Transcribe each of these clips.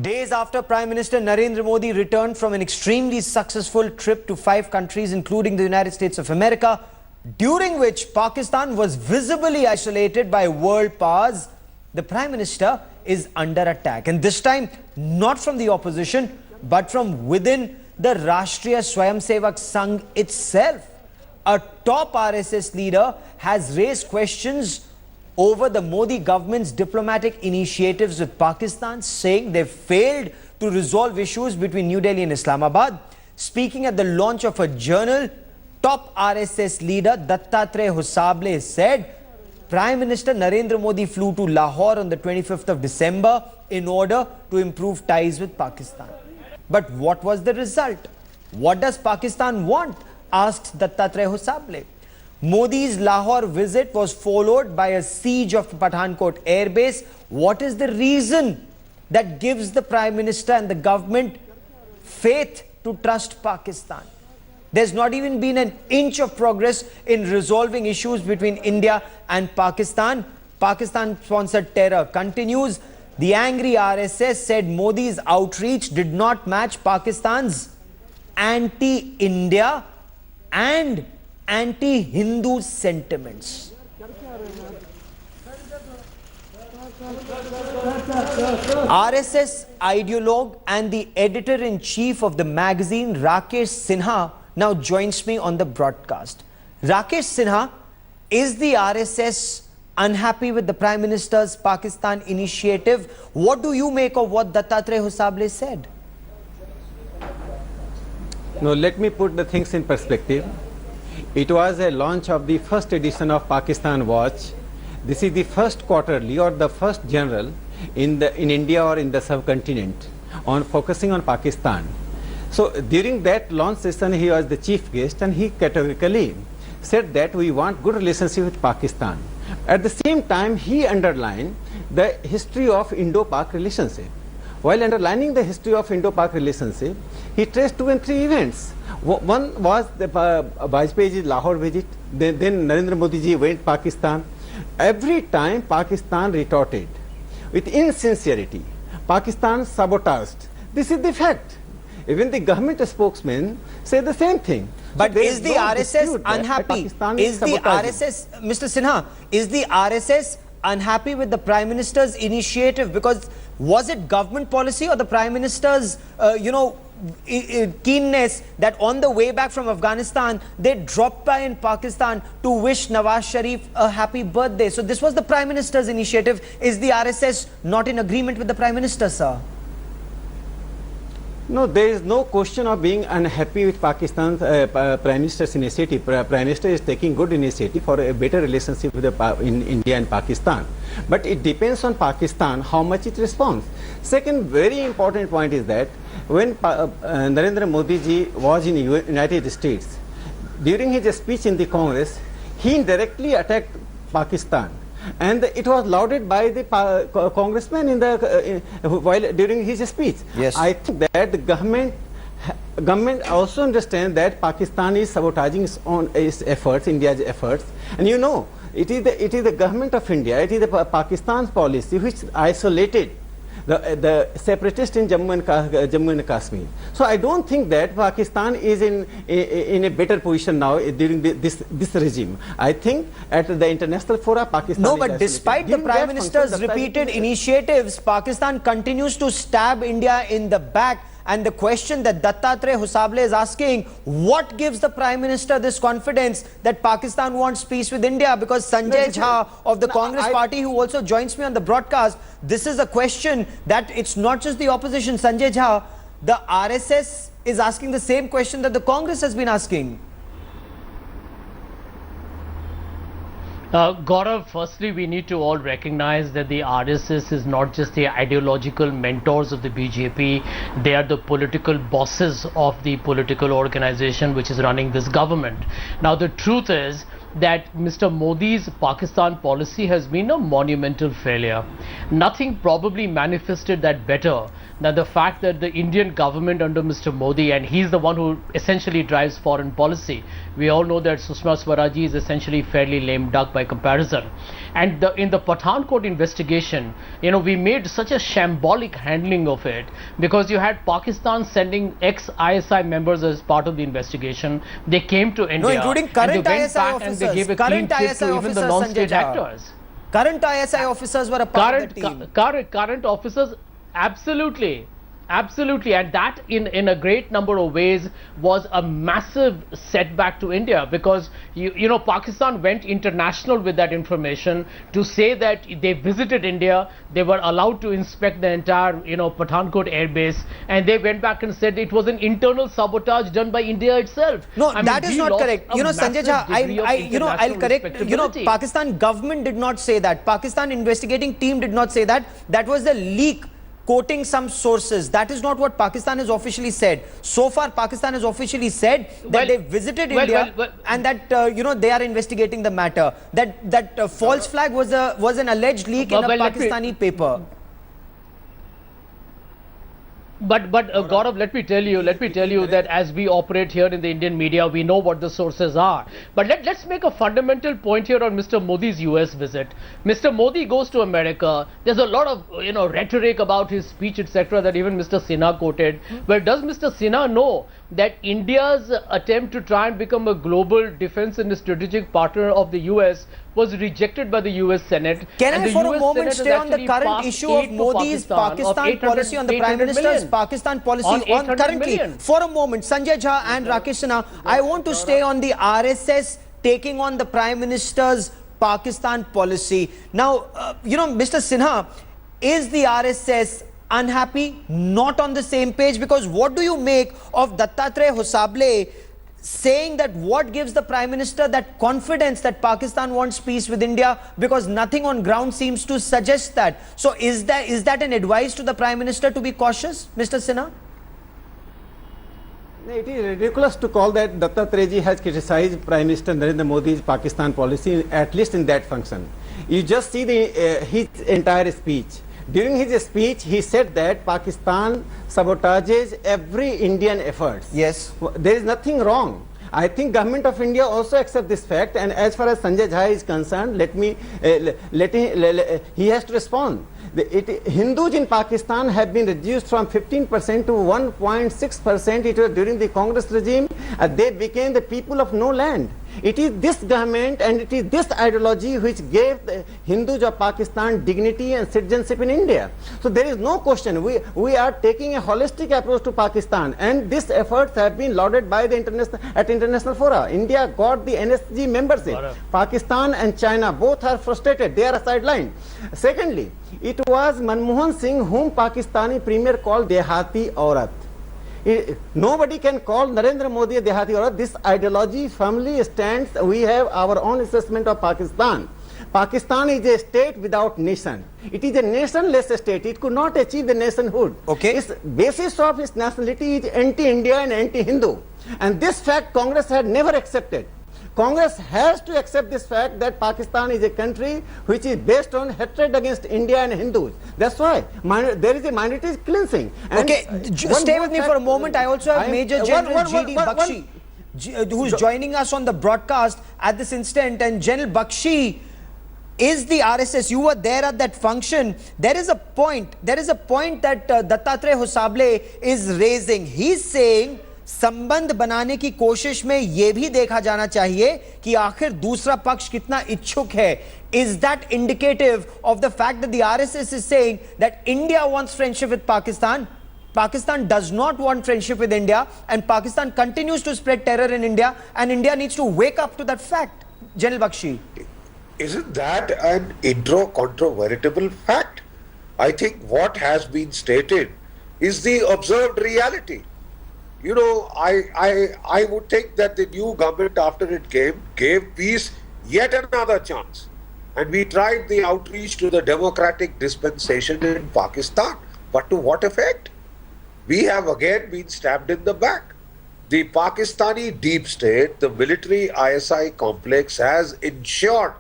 Days after Prime Minister Narendra Modi returned from an extremely successful trip to 5 countries, including the United States of America, during which Pakistan was visibly isolated by world powers, the Prime Minister is under attack. And this time, not from the opposition, but from within the Rashtriya Swayamsevak Sangh itself. A top RSS leader has raised questions over the Modi government's diplomatic initiatives with Pakistan, saying they failed to resolve issues between New Delhi and Islamabad. Speaking at the launch of a journal, top RSS leader Dattatreya Hosabale said Prime Minister Narendra Modi flew to Lahore on the 25th of December in order to improve ties with Pakistan. But what was the result? What does Pakistan want? Asked Dattatreya Hosabale. Modi's Lahore visit was followed by a siege of Pathankot airbase. What is the reason that gives the Prime Minister and the government faith to trust Pakistan? There's not even been an inch of progress in resolving issues between India and Pakistan. Pakistan-sponsored terror continues. The angry RSS said Modi's outreach did not match Pakistan's anti-India and anti-Hindu sentiments. RSS ideologue and the editor-in-chief of the magazine, Rakesh Sinha, now joins me on the broadcast. Rakesh Sinha, is the RSS unhappy with the Prime Minister's Pakistan initiative? What do you make of what Dattatreya Hosabale said? Now, let me put the things in perspective. It was a launch of the first edition of Pakistan Watch. This is the first quarterly or the first journal in India or in the subcontinent on focusing on Pakistan. So during that launch session, he was the chief guest, and he categorically said that we want good relationship with Pakistan. At the same time, he underlined the history of Indo-Pak relationship. While underlining the history of Indo-Pak relationship, he traced 2 and 3 events. One was the Vajpayee's Lahore visit, then Narendra Modi ji went Pakistan. Every time Pakistan retorted with insincerity. Pakistan sabotaged. This is the fact. Even the government spokesman say the same thing. But so is the RSS unhappy? Is the RSS, Mr. Sinha, is the RSS unhappy with the Prime Minister's initiative? Because was it government policy or the Prime Minister's, keenness that on the way back from Afghanistan, they dropped by in Pakistan to wish Nawaz Sharif a happy birthday? So this was the Prime Minister's initiative. Is the RSS not in agreement with the Prime Minister, sir? No, there is no question of being unhappy with Pakistan's Prime Minister's initiative. Prime Minister is taking good initiative for a better relationship with in India and Pakistan. But it depends on Pakistan how much it responds. Second very important point is that when Narendra Modi ji was in United States, during his speech in the Congress, he indirectly attacked Pakistan. And it was lauded by the congressman while during his speech. Yes. I think that the government also understands that Pakistan is sabotaging its efforts, India's efforts. And you know, it is the government of India, it is the Pakistan's policy which isolated the separatists in Jammu and Kashmir. So I don't think that Pakistan is in a better position now during this regime. I think at the international fora, Pakistan No, but despite the Prime Minister's repeated initiatives, Pakistan continues to stab India in the back. And the question that Dattatreya Hosabale is asking, what gives the Prime Minister this confidence that Pakistan wants peace with India? Because Sanjay Jha of the Congress party, who also joins me on the broadcast, this is a question that it's not just the opposition. Sanjay Jha, the RSS is asking the same question that the Congress has been asking. Gaurav, firstly, we need to all recognize that the RSS is not just the ideological mentors of the BJP, they are the political bosses of the political organization which is running this government. Now, the truth is that Mr. Modi's Pakistan policy has been a monumental failure. Nothing probably manifested that better that the fact that the Indian government under Mr. Modi, and he's the one who essentially drives foreign policy, we all know that Sushma Swaraji is essentially fairly lame duck by comparison. And in the Pathankot investigation, we made such a shambolic handling of it, because you had Pakistan sending ex-ISI members as part of the investigation. They came to India, including and current they went ISI back officers. and they gave a clean chit to even the non-state actors. Current ISI officers were a part of the team. Current officers, absolutely. Absolutely, and that in a great number of ways was a massive setback to India, because Pakistan went international with that information to say that they visited India, they were allowed to inspect the entire Pathankot airbase, and they went back and said it was an internal sabotage done by India itself. No, that is not correct. Sanjay Jha, I'll correct. Pakistan government did not say that. Pakistan investigating team did not say that. That was the leak quoting some sources. That is not what Pakistan has officially said. So far, Pakistan has officially said that they visited India and that they are investigating the matter. That false flag was an alleged leak in a Pakistani paper. But Gaurav, let me tell you that as we operate here in the Indian media, we know what the sources are. But let's make a fundamental point here on Mr. Modi's US visit. Mr. Modi goes to America. There's a lot of rhetoric about his speech, etc., that even Mr. Sinha quoted. But does Mr. Sinha know that India's attempt to try and become a global defense and strategic partner of the US was rejected by the US Senate? Can I for a moment stay on the current issue of Modi's Pakistan policy, on the Prime Minister's Pakistan policy on currently? For a moment, Sanjay Jha and Rakesh Sinha, I want to stay on the RSS taking on the Prime Minister's Pakistan policy. Now, Mr. Sinha, is the RSS unhappy, not on the same page? Because what do you make of Dattatreya Hosabale saying that what gives the Prime Minister that confidence that Pakistan wants peace with India, because nothing on ground seems to suggest that? So is that an advice to the Prime Minister to be cautious, Mr. Sinha? It is ridiculous to call that Dattatreya has criticized Prime Minister Narendra Modi's Pakistan policy, at least in that function. You just see his entire speech. During his speech, he said that Pakistan sabotages every Indian effort. Yes. There is nothing wrong. I think government of India also accept this fact, and as far as Sanjay Jha is concerned, he has to respond. Hindus in Pakistan have been reduced from 15% to 1.6%. It was during the Congress regime. They became the people of no land. It is this government and it is this ideology which gave the Hindus of Pakistan dignity and citizenship in India. So there is no question. We are taking a holistic approach to Pakistan, and these efforts have been lauded by the international fora. India got the NSG membership. Pakistan and China both are frustrated. They are sidelined. Secondly, it was Manmohan Singh whom Pakistani premier called Dehati Aurat. Nobody can call Narendra Modi a Dehati Aurat. This ideology firmly stands. We have our own assessment of Pakistan. Pakistan is a state without nation. It is a nationless state. It could not achieve the nationhood. Okay. Its basis of its nationality is anti-India and anti-Hindu. And this fact Congress had never accepted. Congress has to accept this fact that Pakistan is a country which is based on hatred against India and Hindus. That's why there is a minority cleansing. And okay, stay with me for a moment. I also have Major General G.D. Bakshi, who's joining us on the broadcast at this instant. And General Bakshi, is the RSS, you were there at that function. There is a point that Dattatreya Hosabale is raising. He's saying संबंध बनाने की कोशिश में यह भी देखा जाना चाहिए कि आखिर दूसरा पक्ष कितना इच्छुक है. Is that indicative of the fact that the RSS is saying that India wants friendship with Pakistan, Pakistan does not want friendship with India, and Pakistan continues to spread terror in India, and India needs to wake up to that fact? General Bakshi. Isn't that an incontrovertible fact? I think what has been stated is the observed reality. You know, I would think that the new government, after it came, gave peace yet another chance. And we tried the outreach to the democratic dispensation in Pakistan. But to what effect? We have again been stabbed in the back. The Pakistani deep state, the military ISI complex, has ensured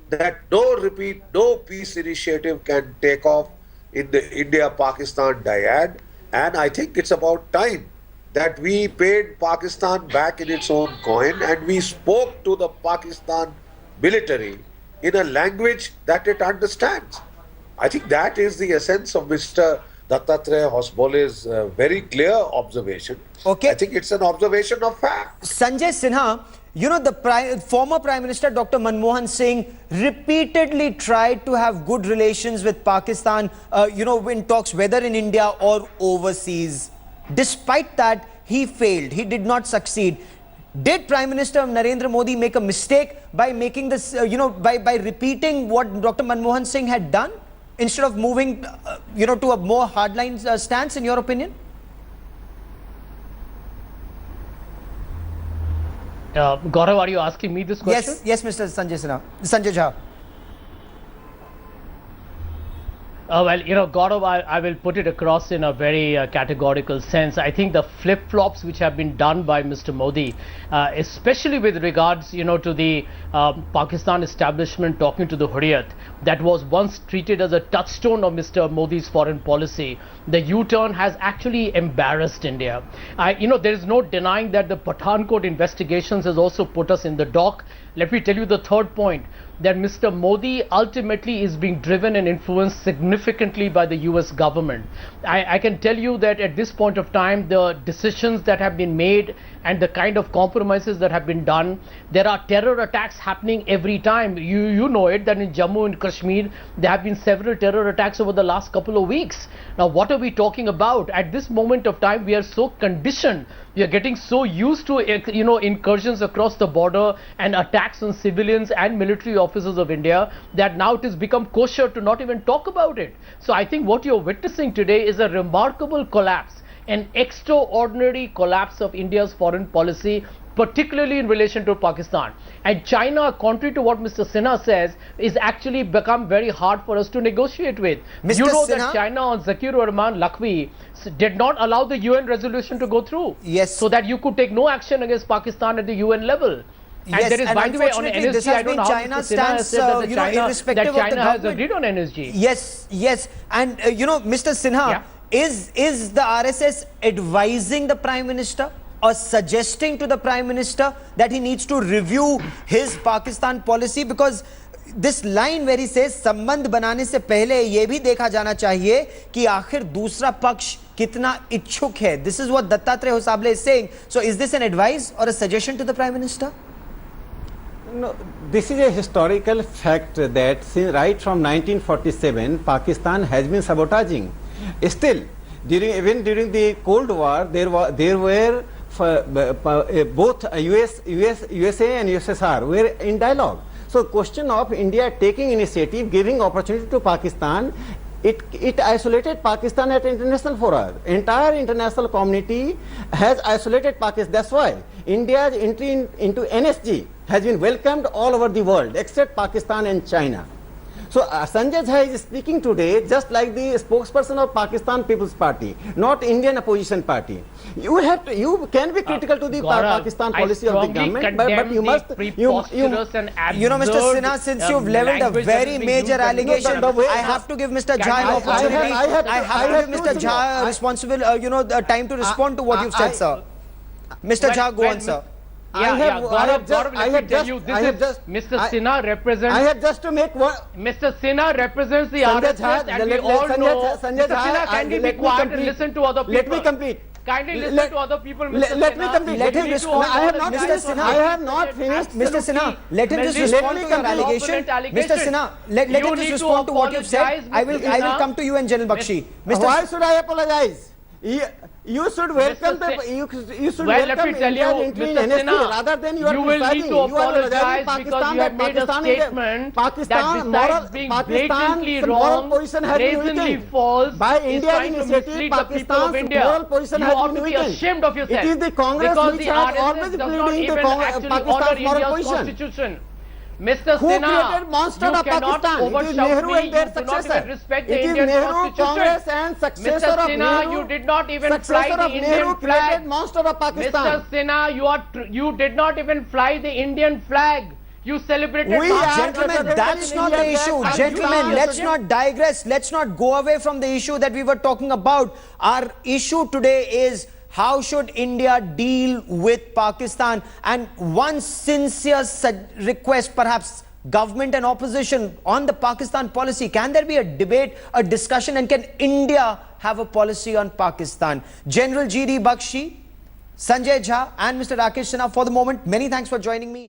that no peace initiative can take off in the India-Pakistan dyad, and I think it's about time that we paid Pakistan back in its own coin and we spoke to the Pakistan military in a language that it understands. I think that is the essence of Mr. Dattatreya Hosabale's very clear observation. Okay. I think it's an observation of fact. Sanjay Sinha, you know, the former Prime Minister Dr. Manmohan Singh repeatedly tried to have good relations with Pakistan, you know, in talks whether in India or overseas. Despite that, he failed. He did not succeed. Did Prime Minister Narendra Modi make a mistake by making this, you know, by repeating what Dr. Manmohan Singh had done instead of moving, you know, to a more hardline stance, in your opinion? Gaurav, are you asking me this question? Yes, Mr. Sanjay Sinha. Sanjay Jha. Well, you know, Gaurav, I will put it across in a very categorical sense. I think the flip-flops which have been done by Mr. Modi, especially with regards, you know, to the Pakistan establishment talking to the Hurriyat, that was once treated as a touchstone of Mr. Modi's foreign policy, the U-turn has actually embarrassed India. You know, there is no denying that the Pathankot investigations has also put us in the dock. Let me tell you the third point, that Mr. Modi ultimately is being driven and influenced significantly by the US government. I can tell you that at this point of time, the decisions that have been made and the kind of compromises that have been done, there are terror attacks happening every time. You know it, that in Jammu and Kashmir, there have been several terror attacks over the last couple of weeks. Now, what are we talking about? At this moment of time, we are so conditioned, we are getting so used to, you know, incursions across the border and attacks on civilians and military officers of India, that now it has become kosher to not even talk about it. So I think what you're witnessing today is a remarkable collapse, an extraordinary collapse of India's foreign policy, particularly in relation to Pakistan. And China, contrary to what Mr. Sinha says, is actually become very hard for us to negotiate with. Mr. You know Sinha? that China on Zakir Rahman Lakhvi did not allow the UN resolution to go through. Yes. So that you could take no action against Pakistan at the UN level. And Yes, there is, and by the way, on unfortunately, this NSG, has I don't been know how China's Mr. Sinha has stance, said that you know, irrespective of the China has government. agreed on NSG. Yes, and you know, Mr. Sinha, is the RSS advising the Prime Minister or suggesting to the Prime Minister that he needs to review his Pakistan policy? Because this line where he says संबंध बनाने से पहले ये भी देखा जाना चाहिए कि आखिर दूसरा पक्ष कितना इच्छुक है. This is what Dattatreya Hosabale is saying. So is this an advice or a suggestion to the Prime Minister? No, this is a historical fact that since right from 1947, Pakistan has been sabotaging. Still, even during the Cold War, there were both USA and USSR were in dialogue. So, question of India taking initiative, giving opportunity to Pakistan, it isolated Pakistan at international fora. Entire international community has isolated Pakistan. That's why India's entry into NSG has been welcomed all over the world except Pakistan and China. So Sanjay Jha is speaking today just like the spokesperson of Pakistan People's Party, not Indian opposition party. You can be critical to the Pakistan policy of the government, but you must You know, Mr. Sinha, since you've leveled a very major allegation, I have to give Mr. Jha an opportunity. I have to give Mr. Jha responsible, you know, the time to respond to what you've said, sir. Mr. Jha, go on, sir. Gaurav, let me tell you, Mr. Sinha represents. I have just to make one. Mr. Sinha represents the RSS, and we all know. Mr. Sinha, kindly be quiet and listen to other people. Let me complete. Kindly listen to other people, Mr. Sinha. Let me complete. Let him respond. I have not, Mr. Sinha, I have not finished. Mr. Sinha, let him just respond to your allegation. Mr. Sinha, let him just respond to what you've said. I will come to you and General Bakshi. Why should I apologize? You should welcome you should welcome India's entry in NSG rather than you are need to apologize because you have made a statement that besides being blatantly wrong, brazenly false, by is India's trying to mislead the people of India. You ought to be ashamed of yourself. It is the Congress because which the has RSS always does not pleading even the actually honor Pakistan's moral India's position. constitution. Mr. Who Sinha, created monster you of cannot Pakistan? It is overshout Nehru me. and their You do not successor. even respect the It is Indian Nehru, constitution. Congress and successor Mr. of Sinha, Nehru. you did not even fly Successor the of Indian Nehru created flag. monster of Pakistan. Mr. Sinha, you did not even fly the Indian flag. You celebrated We, Mahatma gentlemen, Gandhi that's in not the India. issue. And Gentlemen, you let's are- not digress. Let's not go away from the issue that we were talking about. Our issue today is how should India deal with Pakistan? And one sincere request, perhaps, government and opposition on the Pakistan policy. Can there be a debate, a discussion, and can India have a policy on Pakistan? General G.D. Bakshi, Sanjay Jha and Mr. Rakesh Sinha, for the moment, many thanks for joining me.